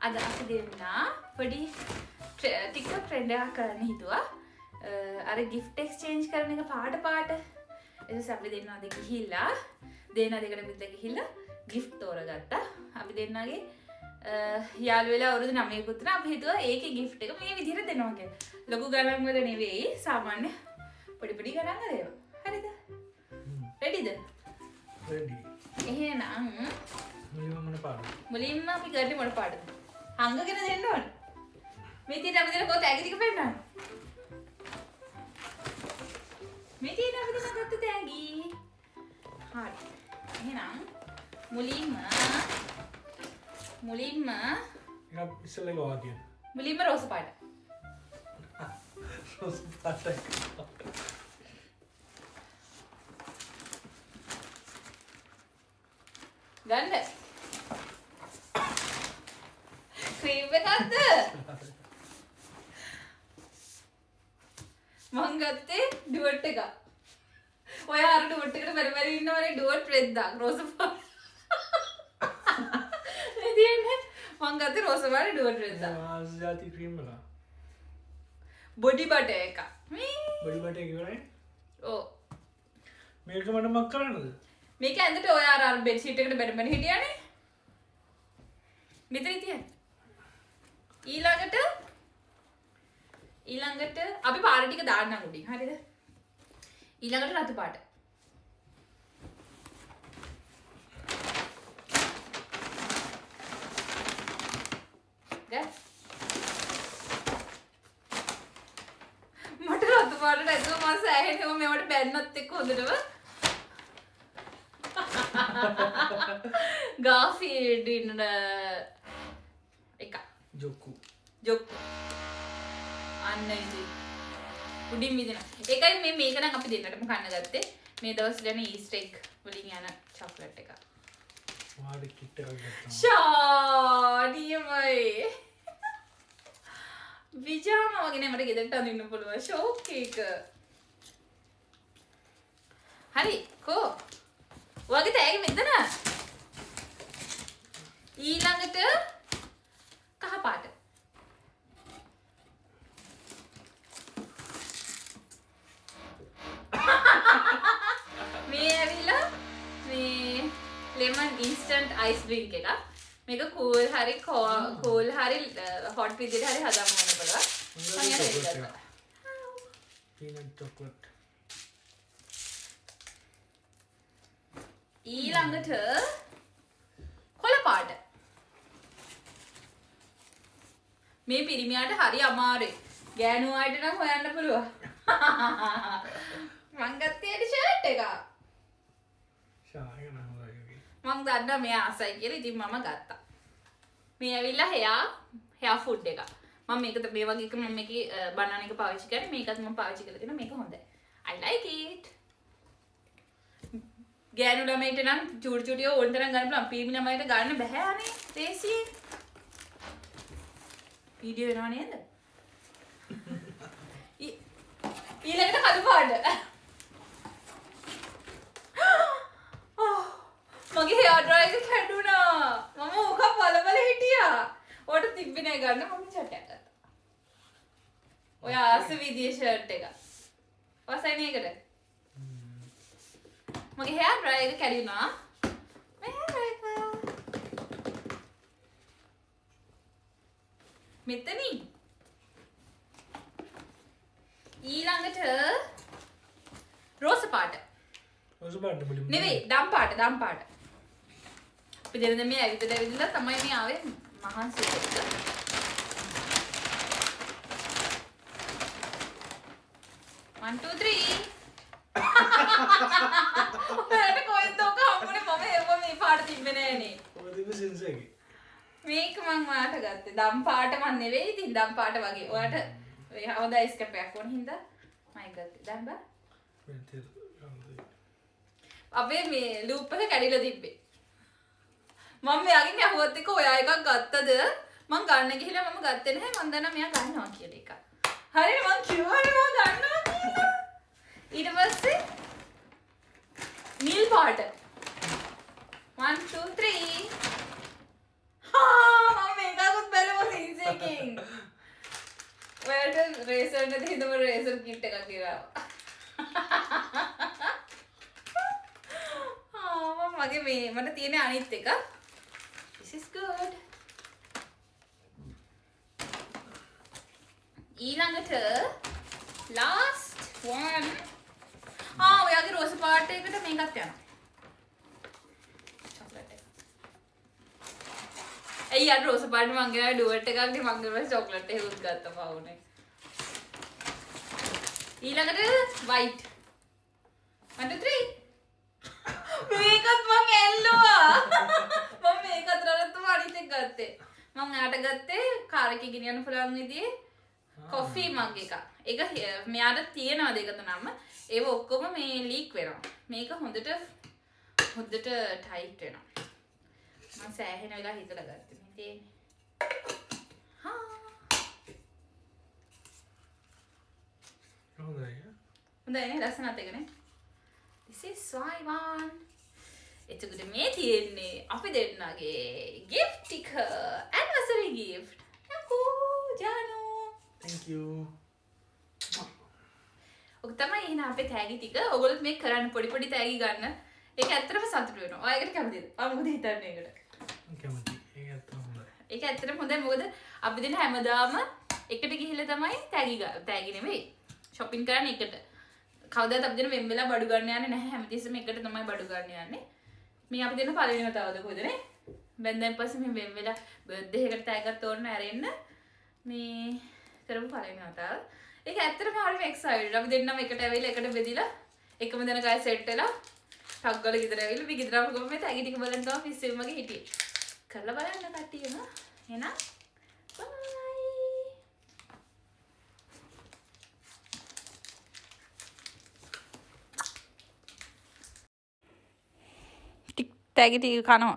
අද අපි දෙන්නා පොඩි TikTok trend එකක් කරන්න හිතුවා. අර gift exchange කරන එක පාට. එතකොට අපි දෙන්නා දෙක ගිහිල්ලා දෙන්නා දෙකට පිට ගිහිල්ලා gift තෝරගත්තා. අපි දෙන්නාගේ යාළු වෙලා අවුරුදු 9කුත් නා අපි හිතුවා ඒකේ gift එක මේ විදිහට දෙනවා කියලා. ලොකු ගණන් වල නෙවෙයි සාමාන්‍ය පොඩි ගණන් වල ඒවා. හරිද? රෙඩිද? රෙඩි. එහෙනම් මුලින්ම මොන පාඩද? මුලින්ම අපි ගන්නේ මොන පාඩද? හංගගෙන දෙන්න ඕන. මේ තියෙන අපි දෙන පොත ඇගි ටික පෙන්නන්න. මේ තියෙන අපි දෙන ගත්ත තෑගි. හරි. එහෙනම් මුලින්ම එක ඉස්සෙල්ලා ගාවා කියන. මුලින්ම රෝස පාට. රෝස් පාටයි. ගන්න. ක්‍රීම් එකක්ද? මං ගත්තේ ඩුවට් එකක්. ඔය අර ඩුවට් එකට පෙරපෙර ඉන්නවනේ ඩුවට් රෙද්දක් රෝස පාට. මේ තියෙන්නේ මං ගත්තේ රෝස පාට ඩුවට් රෙද්දක්. ආසියාති ක්‍රීම් එක. බොඩි බටර් එක. බොඩි බටර් එක ඉවරයි. ඔව්. මේක මට මක් කරන්නද? මේක ඇඳට ඔය අර බෙඩ් ෂීට් එකට බැඳගෙන හිටියානේ. මෙතන තියන්න. ඊළඟට අපි පාර ටික දාන්නම් උඩින්. හරිද? ඊළඟට රතු පාට. ගස්. මට රතු පාට නැතුව මම සෑහෙනම මේවට බැන්නත් එක්ක හොඳටම ගාෆීල්ඩ් ඉන්න එක ජොක්කු. අන්න ඉතින් උඩින් විදින. ඒකයි මේක නම් අපි දෙන්නටම කන්න ගත්තේ. මේ දවස්වල යන ඊස්ටර් එග් වලින් යන චොක්ලට් එක. මාඩි කිට් එකක් ගත්තා. ෂාඩියමයි. විජාම වගේ නේ මට ගෙදරට අඳින්න පුළුවන් ෂෝක් එක. හරි කෝ. ඔයගේ තෑගි මෙතන. ඊළඟට කහ පාට. මේ ඇවිල්ලා මේ lemon instant ice drink එක. මේක cool හරි hot විදිහට හරි හදාගන්න පුළුවන්. මම යන්න peanut chocolate. ඊළඟට කොළ පාට. මේ පිරිමියාට හරි අමාරුයි. ගෑනු අයට නම් හොයන්න පුළුවන්. මං ගත්තේ ෂර්ට් එක. ෂායක නම් හොයගේ. මං දන්නා මෙයා ආසයි කියලා ඉතින් මම ගත්තා. මේ ඇවිල්ලා hair food එක. මම මේක මේ වගේ එක මම මේකේ බනන එක පාවිච්චි කරේ. මේකත් මම පාවිච්චි කරලා තියෙනවා. මේක හොඳයි. I like it. ගෑනු ළමයිට නම් චූටි ඕන තරම් ගන්න පුළුවන්. පිරිමි ළමයිට ගන්න බෑ අනේ. තේසියේ. වීඩියෝ එනවා නේද? ඊළඟට කළු පාට. මගේ hair dryer එක කැඩුනා. මම ඕක බලබල හිටියා. ඔයාට තිබ්බේ නෑ ගන්න මම චටයක් ගත්තා. ඔය ආස විදියේ ෂර්ට් එක. වසයිනේ ඒකට. මගේ hair dryer එක කැඩුනා. මේ hair dryer එක. මෙතනින් ඊළඟට රෝස පාට. රෝස් පාට මුලින්ම. නෙවෙයි දම් පාට. අපි දෙන්න මේ ඇවිදලා තමයි මේ ආවේ මහන්සි එක්ක. One, two, three. ඔයාලට කොහෙන්ද ඔක හම්බුනේ? මම ඒව මේ පාට තිබ්බේ නෑනේ. ඔය තිබ්බ සෙන්ස් එකේ. මේක මං ඔයාලට ගත්තේ. දම් පාට මන් නෙවෙයි. ඉතින් දම් පාට වගේ. ඔයාලට ඔය හොඳ අයිස් කැපයක් වුණ හින්දා මම ගත්තේ. දැන් බා. අපේ මේ ලූප් එක කැඩිලා තිබ්බේ. මම මෙයාගෙන් ඇහුවත් එක ඔයා එකක් ගත්තද? මං ගන්න ගිහිල්ලා මම ගත්තේ නැහැ. මං දන්නා මෙයා ගන්නවා කියලා එක. හරි මං කිව්වනේ මම ගන්නවා කියලා. ඊට පස්සේ නිල් පාට. 1 2 3 මම මේකකුත් නැති හිතම රේසර් කිට් එකක් ගෙනාවා. මගේ මේ මට තියෙන අනිත් එක. This is good. ඊළඟට last one. ඔයාගේ රෝස පාට එකට මේකත් යනවා. chocolate එක. ඇයි අර රෝස පාට මං ගෙනාවේ ඩුවර්ට් එකක් නේ මං ගෙනාවේ chocolate එක උත් ගත්තා පවුනේ. ඊළඟට white. 1 2 3. මේකත් මං ඇල්ලුවා. මම මේක අතරට අනිත් එක ගත්තේ. මං යාට ගත්තේ කාර් එකේ ගෙනියන්න පුළුවන් විදිහේ කොෆි මග් එක. ඒක මෙයාට තියෙනවද ඒක තනම. ඒව ඔක්කොම මේ ලීක් වෙනවා. මේක හොඳට ටයිට් වෙනවා. මම සෑහෙන වෙලා හිතලා ගත්තේ. මේ තියෙන්නේ. හොඳයි. හොඳයි නේ ලස්සනත් එකනේ. This is Swaiwan. එතකොට මේ තියෙන්නේ අපි දෙන්නගේ gift ටික. anniversary gift. යකෝ ජානු. Thank you. ඔක තමයි එහෙනම් අපේ තෑගි ටික. ඔයගොල්ලොත් මේක කරන්න පොඩි තෑගි ගන්න. ඒක ඇත්තටම සතුටු වෙනවා. ඔයා ඒකට කැමතිද? ඔයා මොකද හිතන්නේ ඒකට? කැමති. ඒක ඇත්තම හොඳයි. ඒක ඇත්තටම හොඳයි. මොකද අපි දෙන්න හැමදාම එකට ගිහිල්ලා තමයි තෑගි නෙවෙයි. shopping කරන්නේ එකට. කවදාවත් අපි දෙන්න වෙන් වෙලා බඩු ගන්න යන්නේ නැහැ. හැමතිස්සෙම එකට තමයි බඩු ගන්න යන්නේ. මේ අපි දෙන්න පළවෙනිම තවද කොහෙද නේ? බෙන්දෙන් පස්සේ මේ වෙන් වෙලා බර්ත්ඩේ එකට තෑග්ගක් තෝරන ඇරෙන්න මේ කරමු පළවෙනි වතාව. ඒක ඇත්තටම හරිම එක්සයිටඩ්. අපි දෙන්නම එකට ඇවිල්ලා එකට බෙදිලා එකම දෙන ගාය සෙට් වෙලා ටක් ගාලා ගෙදර ඇවිල්ලා මේ ගෙදරම ගම මේ තෑගි ටික බලන්න තමයි පිස්සෙම වගේ හිටියේ. කරලා බලන්න කට්ටියම. එහෙනම් bye. තෑගි ටික කනවා.